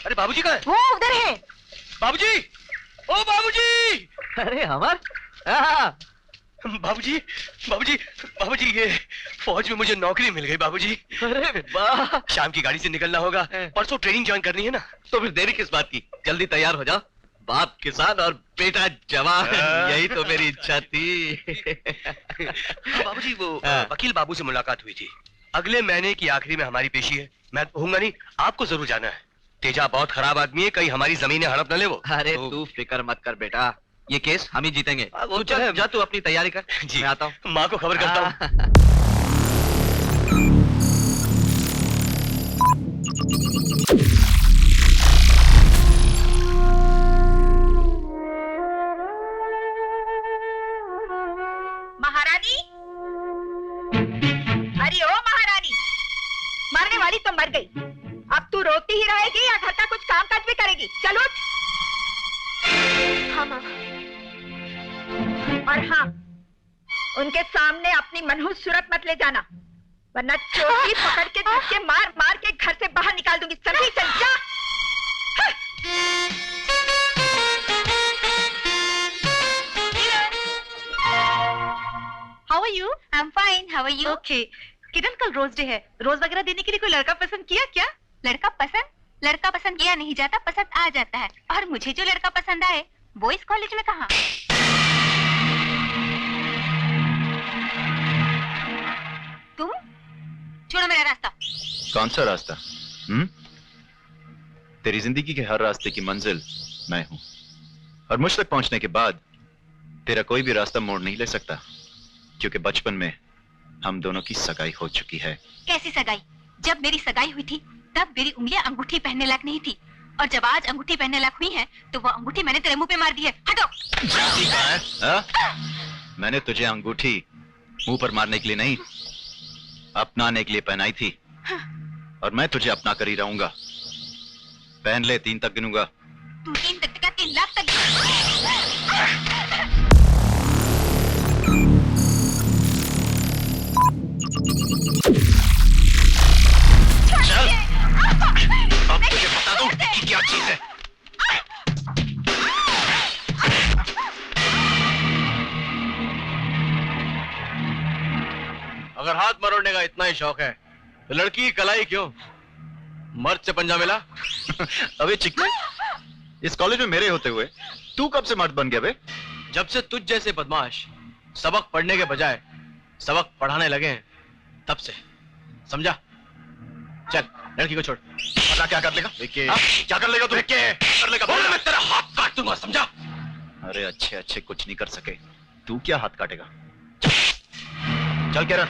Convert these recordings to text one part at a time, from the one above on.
अरे बाबूजी कहाँ है? वो उधर है। बाबूजी, ओ बाबूजी! अरे अमर, बाबूजी, बाबूजी, बाबूजी, ये फौज में मुझे नौकरी मिल गई बाबूजी। अरे वाह! शाम की गाड़ी से निकलना होगा, परसों ट्रेनिंग ज्वाइन करनी है ना। तो फिर देरी किस बात की, जल्दी तैयार हो जाओ। बाप किसान और बेटा जवान, यही तो मेरी इच्छा थी। बाबूजी, वो वकील बाबू से मुलाकात हुई थी। अगले महीने की आखिरी में हमारी पेशी है। मैं होऊंगा नहीं, आपको जरूर जाना है। तेजा बहुत खराब आदमी है, कहीं हमारी जमीनें हड़प न ले वो। अरे तू फिक्र मत कर बेटा, ये केस हम ही जीतेंगे। वो तू चल, जा तू अपनी तैयारी कर। जी, मैं आता हूँ। माँ को खबर करता हूँ। महारानी, अरे ओ महारानी, मरने वाली तो मर गई, अब तू रोती ही रहेगी या घर का कुछ काम काज भी करेगी? चलो। हाँ माँ। और हाँ, उनके सामने अपनी मनहूस सूरत मत ले जाना, वरना चोटी पकड़ के धक्के मार मार के घर से बाहर निकाल दूंगी। समझी? चल जा। How are you? I'm fine. How are you? Okay. किरण, कल रोज डे है, रोज वगैरह देने के लिए कोई लड़का पसंद किया क्या? लड़का पसंद किया नहीं जाता, पसंद आ जाता है। और मुझे जो लड़का पसंद आए वो इस कॉलेज में कहाँ? तुम छोड़ो मेरा रास्ता। कौन सा रास्ता? तेरी जिंदगी के हर रास्ते की मंजिल मैं हूं, और मुझ तक पहुंचने के बाद तेरा कोई भी रास्ता मोड़ नहीं ले सकता, क्योंकि बचपन में हम दोनों की सगाई हो चुकी है। कैसी सगाई? जब मेरी सगाई हुई थी तब मेरी उंगलियां अंगूठी पहनने लायक नहीं थी, और जब आज अंगूठी पहनने लायक हुई हैं, तो वो अंगूठी मैंने तेरे मुंह पे मार दी है। हटो। मैंने तुझे अंगूठी मुंह पर मारने के लिए नहीं, अपनाने के लिए पहनाई थी, और मैं तुझे अपना कर ही रहूंगा। पहन ले, 3 तक गिनूंगा। तू 3 तक का 3 लाख तक। चल, अब तुझे बता दूं कि क्या चीज है। अगर हाथ मरोड़ने का इतना ही शौक है तो लड़की की कलाई क्यों? मर्द से पंजा मिला। अबे चिकने, इस कॉलेज में मेरे होते हुए तू कब से मर्द बन गया बे? जब से तुझ जैसे बदमाश सबक पढ़ने के बजाय सबक पढ़ाने लगे हैं, तब से। समझा? चल, लड़की को छोड़। पता क्या कर लेगा? क्या कर लेगा तू? कर लेगा? बोल, मैं तेरा हाथ काट दूंगा, समझा? अरे अच्छे अच्छे कुछ नहीं कर सके, तू क्या हाथ काटेगा? चल किरण।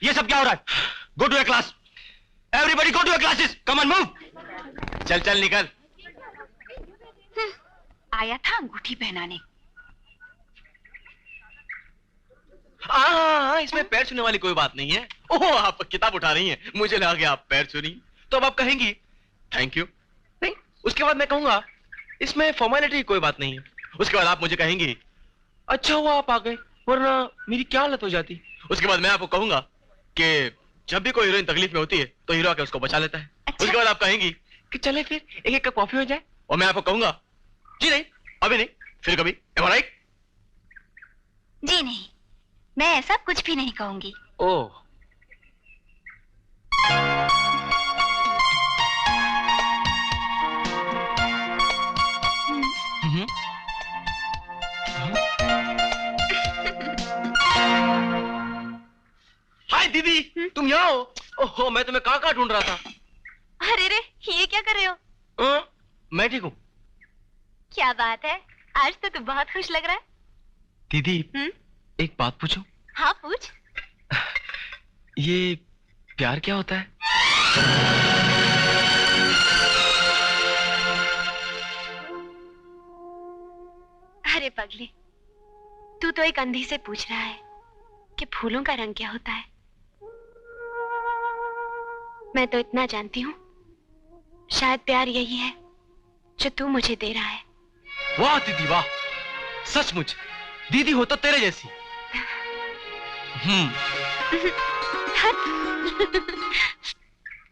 ये सब क्या हो रहा है? Go to your class, everybody go to your classes, come on move. चल चल निकल। आया था अंगूठी पहनाने। हाँ, इसमें पैर छूने वाली कोई बात नहीं है। ओह, आप किताब उठा रही हैं, मुझे लगा कि आप पैर छू रही, तो अब आप कहेंगी थैंक यू। नहीं, उसके बाद मैं कहूंगा इसमें फॉर्मेलिटी कोई बात नहीं है। उसके बाद आप मुझे कहेंगी अच्छा हुआ आप आ गए, वरना मेरी क्या हालत हो जाती। उसके बाद मैं आपको कहूंगा कि जब भी कोई हीरोइन तकलीफ में होती है तो हीरो आके उसको बचा लेता है। अच्छा? उसके बाद आप कहेंगी कि चले फिर एक कप कॉफी हो जाए, और मैं आपको कहूंगा जी नहीं, अभी नहीं, फिर कभी। Am I right? जी नहीं, मैं ऐसा कुछ भी नहीं कहूंगी। ओह, दीदी तुम यहाँ हो? ओहो, मैं तुम्हें कहाँ ढूंढ रहा था। अरे रे, ये क्या कर रहे हो? मैं ठीक हूँ। क्या बात है, आज तो तू बहुत खुश लग रहा है। दीदी एक बात पूछूं? हाँ पूछ। ये प्यार क्या होता है? अरे पगली, तू तो एक अंधी से पूछ रहा है कि फूलों का रंग क्या होता है। मैं तो इतना जानती हूँ, शायद प्यार यही है जो तू मुझे दे रहा है। वाह दीदी वाह, सचमुच दीदी हो तो तेरे जैसी।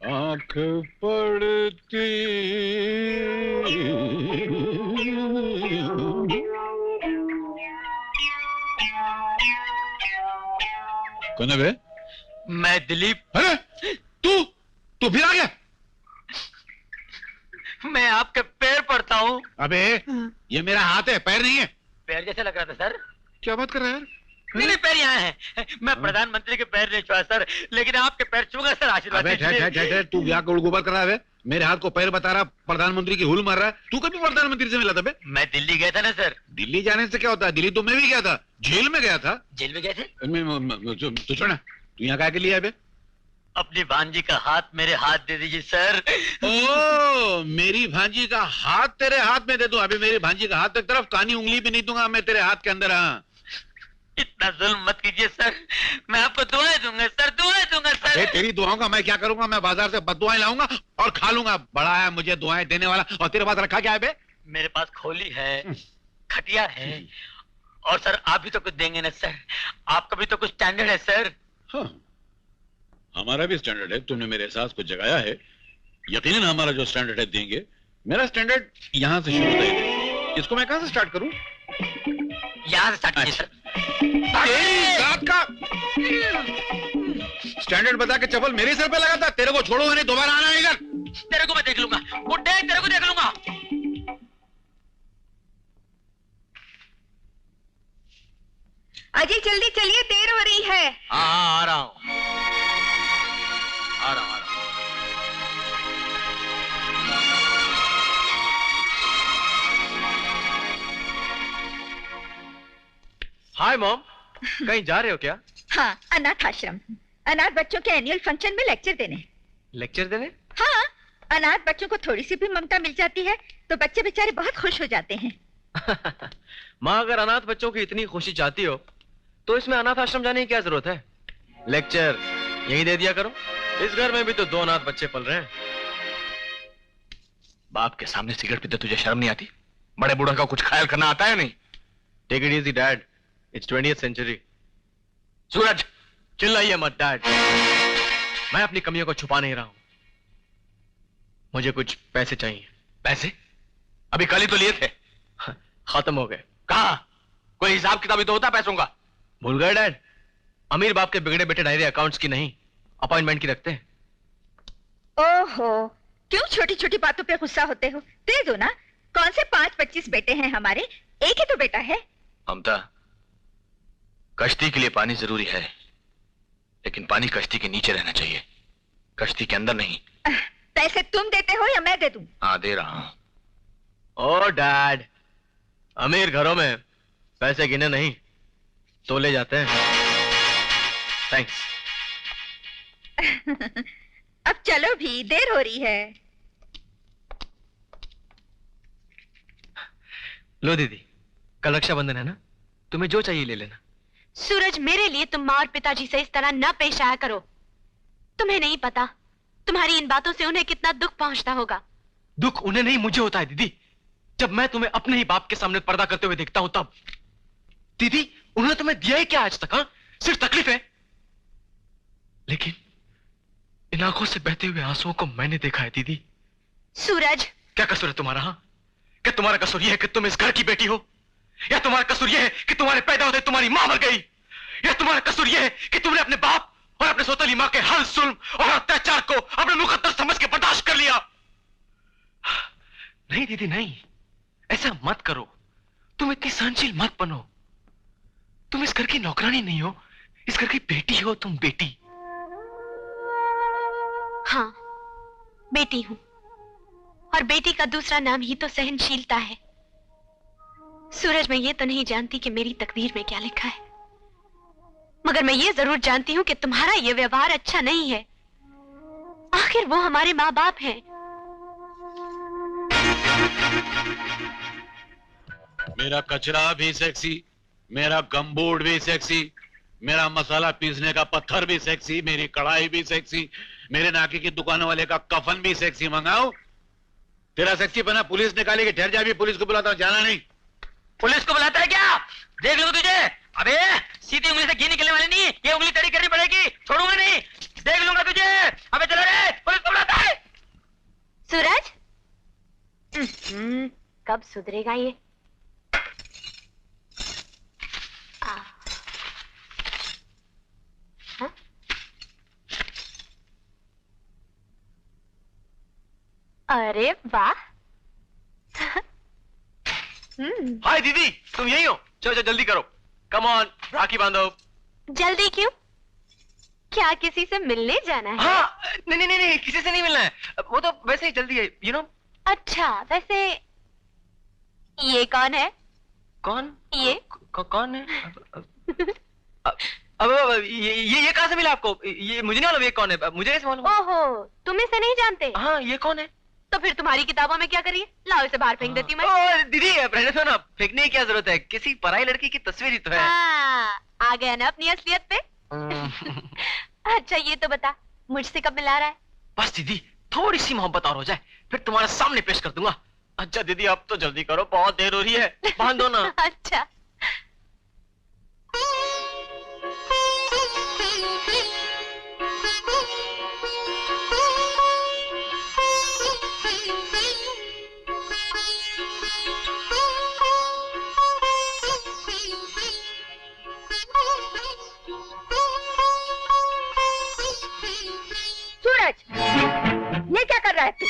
आंख पड़ती कौन है बे? मैं दिलीप। अरे तू फिर आ गया? मैं आपके पैर पड़ता हूँ। अबे ये मेरा हाथ है, पैर नहीं है। पैर जैसे लग रहा था सर। क्या बात कर रहा है यार? नहीं पैर यहाँ है। मैं प्रधानमंत्री के पैर नहीं छुआ सर, लेकिन आपके पैर छूंगा सर, आशीर्वाद दीजिए। तू क्या गोलगोबर कर रहा है? मेरे हाथ को पैर बता रहा, प्रधानमंत्री की हुल मार रहा है। तू कभी प्रधानमंत्री से मिला था बे? मैं दिल्ली गया था ना सर। दिल्ली जाने से क्या होता है? दिल्ली तो मैं भी गया था, जेल में गया था। जेल में गए थे? तू छोड़ ना, तू यहाँ क्या के लिए है बे? अपनी भांजी का हाथ मेरे हाथ दे दीजिए सर। ओ, मेरी भांजी का हाथ तेरे हाथ में दे दूं? अभी मेरी भांजी का हाथ एक तरफ, कानी उंगली भी नहीं दूंगा मैं तेरे हाथ के अंदर। हाँ, इतना जुल्म मत कीजिए सर, मैं आपको दुआएं दूंगा सर, दुआएं दूंगा सर। तेरी दुआओं का मैं क्या करूंगा? मैं बाजार से बददुआएं लाऊंगा और खा लूंगा। बड़ा है मुझे दुआएं देने वाला। और तेरे पास रखा क्या है बे? मेरे पास खोली है, खटिया है, और सर आप भी तो कुछ देंगे ना सर, आपका भी तो कुछ स्टैंडर्ड है सर। हाँ, हमारा भी स्टैंडर्ड है। तुमने मेरे एहसास को जगाया है। यकीनन हमारा जो स्टैंडर्ड है देंगे। मेरा स्टैंडर्ड यहाँ से शुरू होता है। इसको मैं कहाँ से स्टार्ट करूँ? यहाँ से स्टार्ट कीजिए सर। तेरी जात का स्टैंडर्ड बता के चप्पल मेरे सिर पे लगा था। तेरे को छोड़ूंगा नहीं, दोबारा आना है इधर। तेरे को मैं देख लूंगा बुड्ढे, तेरे को देख लूंगा। अजय जल्दी चलिए, देर हो रही है। हाँ आ रहा हूँ, आ रहा हूँ। हाय मॉम, कहीं जा रहे हो क्या? हाँ, अनाथ आश्रम, अनाथ बच्चों के एनुअल फंक्शन में लेक्चर देने। लेक्चर देने? हाँ, अनाथ बच्चों को थोड़ी सी भी ममता मिल जाती है तो बच्चे बेचारे बहुत खुश हो जाते हैं। माँ, अगर अनाथ बच्चों की इतनी खुशी चाहती हो तो इसमें अनाथ आश्रम जाने की क्या जरूरत है? लेक्चर यही दे दिया करो। इस घर में भी तो 2 अनाथ बच्चे पल रहे हैं। बाप के सामने सिगरेट पीते तुझे शर्म नहीं आती? बड़े बूढ़ों का कुछ ख्याल करना आता है नहीं? Take it easy dad, it's 20th century. Suraj, चिल्लाइए मत डैड, मैं अपनी कमियों को छुपा नहीं रहा हूं। मुझे कुछ पैसे चाहिए। पैसे? अभी कल ही तो लिए थे। खत्म हो गए। कहा? कोई हिसाब किताब ही तो होता पैसों का। भूल गए डैड? अमीर बाप के बिगड़े बेटे डायरी अकाउंट्स की नहीं, अपॉइंटमेंट की रखते हैं। ओहो, क्यों छोटी छोटी बातों पे गुस्सा होते हो? दे दो ना। कौन से 5-25 बेटे हैं हमारे, एक ही तो बेटा है। ममता, कश्ती के लिए पानी जरूरी है, लेकिन पानी कश्ती के नीचे रहना चाहिए, कश्ती के अंदर नहीं। पैसे तुम देते हो या मैं दे दूं? हाँ, दे रहा हूं। ओ डैड, अमीर घरों में पैसे गिने नहीं तोले जाते हैं। थैंक्स। अब चलो भी, देर हो रही है। लो दीदी, कल रक्षाबंधन है ना, तुम्हें जो चाहिए ले लेना। सूरज, मेरे लिए तुम माँ और पिताजी से इस तरह न पेश आया करो। तुम्हें नहीं पता तुम्हारी इन बातों से उन्हें कितना दुख पहुंचता होगा। दुख उन्हें नहीं, मुझे होता है दीदी। जब मैं तुम्हें अपने ही बाप के सामने पर्दा करते हुए देखता हूं तब। दीदी, उन्होंने तुम्हें दिया ही क्या आज तक? हाँ, सिर्फ तकलीफ है। लेकिन इन आंखों से बहते हुए आंसुओं को मैंने देखा है दीदी। सूरज, क्या कसूर है तुम्हारा? हाँ, क्या तुम्हारा कसूर यह है कि तुम इस घर की बेटी हो, या तुम्हारा कसूर यह है कि तुम्हारे पैदा होते तुम्हारी मां मर गई, या तुम्हारा कसूर यह है कि तुमने अपने बाप और अपने सौतेली मां के हर जुल्म और अत्याचार को अपने मुकद्दर समझ के बर्दाश्त कर लिया? नहीं दीदी नहीं, ऐसा मत करो। तुम इतनी सहनशील मत बनो। तुम इस घर की नौकरानी नहीं हो, इस घर की बेटी हो तुम, बेटी। हाँ, बेटी हूँ, और बेटी का दूसरा नाम ही तो सहनशीलता है। सूरज, मैं ये तो नहीं जानती कि मेरी तकदीर में क्या लिखा है, मगर मैं ये जरूर जानती हूँ कि तुम्हारा ये व्यवहार अच्छा नहीं है। आखिर वो हमारे माँ बाप हैं। मेरा कचरा भी सेक्सी, मेरा गमबोर्ड भी सेक्सी, मेरा मसाला पीसने का पत्थर भी सेक्सी, मेरी कढ़ाई भी सेक्सी, मेरे नाके की दुकानों वाले का कफन भी सेक्सी। मंगाओ तेरा सेक्सी बना पुलिस निकालेगी। ठहर जा, भी पुलिस को बुलाता हूं। जाना नहीं। पुलिस को बुलाता है क्या? देख लो तुझे। अबे सीधी उंगली से घी निकलने वाली नहीं, ये उंगली टेढ़ी करनी पड़ेगी। छोड़ूंगा नहीं, देख लूंगा तुझे। अबे चलो रे, पुलिस को बुलाता है। सूरज, कब सुधरेगा ये? हाँ? अरे वाह। हाय दीदी, तुम यही हो? चलो जल्दी करो, कम ऑन, राखी बांधो। जल्दी क्यों? क्या किसी से मिलने जाना है? हाँ, नहीं, किसी से नहीं मिलना है, वो तो वैसे ही जल्दी है, यू नो। अच्छा, वैसे ये कौन है? कौन? ये कौन है? अब ये कहाँ से मिला आपको? ये मुझे नहीं मालूम ये कौन है, मुझे कैसे मालूम? ओहो, तुम इसे नहीं जानते? हाँ, ये कौन है? तो फिर तुम्हारी किताबों में क्या करिए? लाओ इसे बाहर फेंक देती हूँ मैं। ओ दीदी, रहने दो ना, फेंकने की क्या जरूरत है, किसी पराई लड़की की तस्वीर ही तो है। आ गया ना अपनी असलियत पे। अच्छा ये तो बता, मुझसे कब मिला रहा है? बस दीदी, थोड़ी सी मोहब्बत और हो जाए, फिर तुम्हारे सामने पेश कर दूंगा। अच्छा दीदी, अब तो जल्दी करो, बहुत देर हो रही है, बांध दो ना। अच्छा। सूरज, ये क्या कर रहा है तू?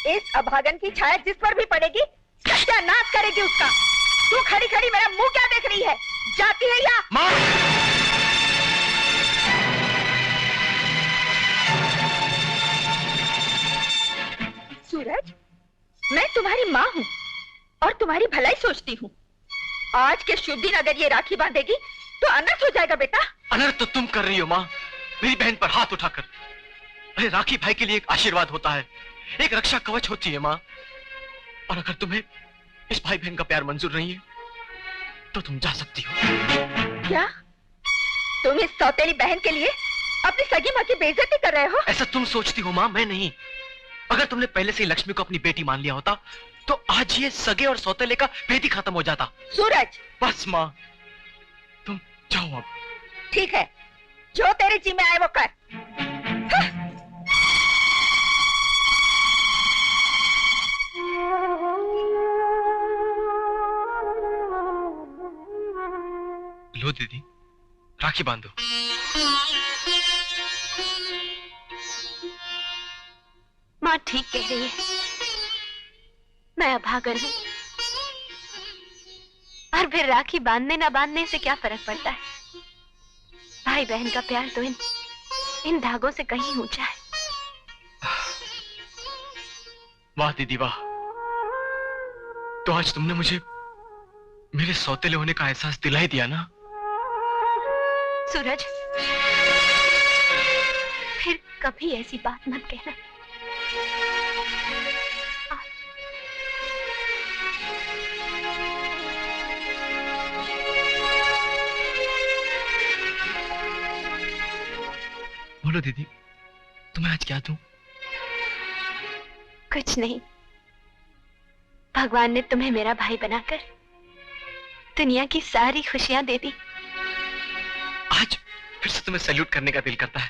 इस अभागन की छाया जिस पर भी पड़ेगी सत्यानाश करेगी उसका। तू खड़ी खड़ी मेरा मुंह क्या देख रही है? जाती है या? माँ! सूरज, मैं तुम्हारी माँ हूँ और तुम्हारी भलाई सोचती हूँ। आज के शुभ दिन अगर ये राखी बांधेगी तो अनर्थ हो जाएगा बेटा। अनर्थ तो तुम कर रही हो माँ, मेरी बहन पर हाथ उठाकर। अरे राखी भाई के लिए एक आशीर्वाद होता है, एक रक्षा कवच होती है माँ। और अगर तुम्हें इस भाई बहन का प्यार मंजूर नहीं है तो तुम जा सकती हो। क्या तुम इस सौतेली बहन के लिए अपनी सगी माँ की बेइज्जती कर रहे हो? ऐसा तुम सोचती हो माँ, मैं नहीं। अगर तुमने पहले से ही लक्ष्मी को अपनी बेटी मान लिया होता तो आज ये सगे और सौतेले का भेद ही खत्म हो जाता। सूरज, बस माँ, तुम जाओ अब। ठीक है, जो तेरे जी में आए वो कर। लो दीदी, राखी बांधो। माँ ठीक कह रही है, मैं अभागन हूँ, और फिर राखी बांधने ना बांधने से क्या फर्क पड़ता है? भाई बहन का प्यार तो इन धागों से कहीं ऊंचा है। वाह दीदी वाह, तो आज तुमने मुझे मेरे सौतेले होने का एहसास दिला ही दिया ना। सूरज, फिर कभी ऐसी बात मत कहना। बोलो दीदी, तुम्हें आज क्या दूं? कुछ नहीं, भगवान ने तुम्हें मेरा भाई बनाकर दुनिया की सारी खुशियां दे दी। आज फिर से तुम्हें सैल्यूट करने का दिल करता है।